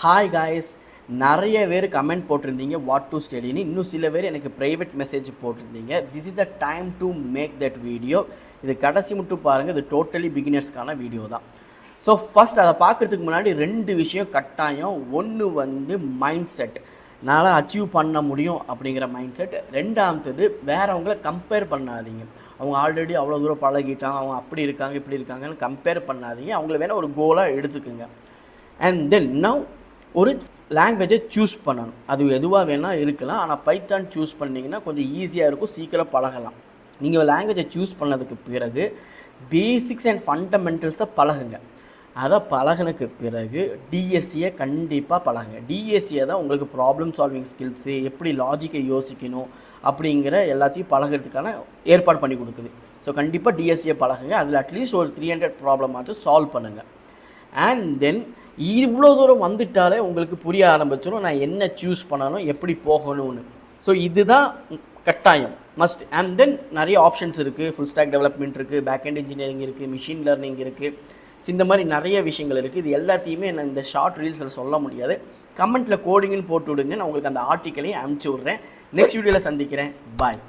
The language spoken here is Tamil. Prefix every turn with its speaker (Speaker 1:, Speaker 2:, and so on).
Speaker 1: ஹாய் காய்ஸ், நிறைய பேர் கமெண்ட் போட்டிருந்தீங்க வாட் டு ஸ்டடின்னு. இன்னும் சில பேர் எனக்கு ப்ரைவேட் மெசேஜ் போட்டிருந்தீங்க. This is the time to make that video. இது கடைசி மட்டும் பாருங்கள், இது டோட்டலி பிகினர்ஸ்க்கான வீடியோ தான். ஸோ ஃபஸ்ட் அதை பார்க்குறதுக்கு முன்னாடி ரெண்டு விஷயம் கட்டாயம். ஒன்று வந்து மைண்ட் செட், என்னால் அச்சீவ் பண்ண முடியும் அப்படிங்கிற மைண்ட் செட். ரெண்டாவது வேறவங்கள கம்பேர் பண்ணாதீங்க. அவங்க ஆல்ரெடி அவ்வளோ தூரம் பழகிட்டாங்க, அவங்க அப்படி இருக்காங்க இப்படி இருக்காங்கன்னு கம்பேர் பண்ணாதீங்க. அவங்கள வேணால் ஒரு கோலாக எடுத்துக்குங்க. அண்ட் தென் நவ் ஒரு லாங்குவேஜை சூஸ் பண்ணணும். அது எதுவாக வேணால் இருக்கலாம், ஆனால் பைத்தான் சூஸ் பண்ணிங்கன்னா கொஞ்சம் ஈஸியாக இருக்கும், சீக்கிரம் பழகலாம். நீங்கள் லாங்குவேஜை சூஸ் பண்ணதுக்கு பிறகு பேசிக்ஸ் அண்ட் ஃபண்டமெண்டல்ஸை பழகுங்க. அதை பழகினக்கு பிறகு டிஎஸ்சியை கண்டிப்பாக பழகுங்க. டிஎஸ்சியை தான் உங்களுக்கு ப்ராப்ளம் சால்விங் ஸ்கில்ஸு, எப்படி லாஜிக்கை யோசிக்கணும் அப்படிங்கிற எல்லாத்தையும் பழகிறதுக்கான ஏற்பாடு பண்ணி கொடுக்குது. ஸோ கண்டிப்பாக டிஎஸ்சியை பழகுங்க. அதில் அட்லீஸ்ட் ஒரு 300 ப்ராப்ளமாச்சும் சால்வ் பண்ணுங்கள். அண்ட் தென் இவ்வளோ தூரம் வந்துட்டாலே உங்களுக்கு புரிய ஆரம்பிச்சிடும் நான் என்ன சூஸ் பண்ணணும், எப்படி போகணும்னு. ஸோ இதுதான் கட்டாயம், மஸ்ட். அண்ட் தென் நிறைய ஆப்ஷன்ஸ் இருக்குது. ஃபுல் ஸ்டாக் டெவலப்மெண்ட் இருக்குது, பேக் அண்ட் இன்ஜினியரிங் இருக்குது, மிஷின் லேர்னிங் இருக்குது. ஸோ இந்த மாதிரி நிறைய விஷயங்கள் இருக்குது. இது எல்லாத்தையுமே நான் இந்த ஷார்ட் ரீல்ஸில் சொல்ல முடியாது. கமெண்ட்டில் கோடிங்னு போட்டு விடுங்க, நான் உங்களுக்கு அந்த ஆர்டிக்கலையும் அனுப்பிச்சி விட்றேன். நெக்ஸ்ட் வீடியோவில் சந்திக்கிறேன். பாய்.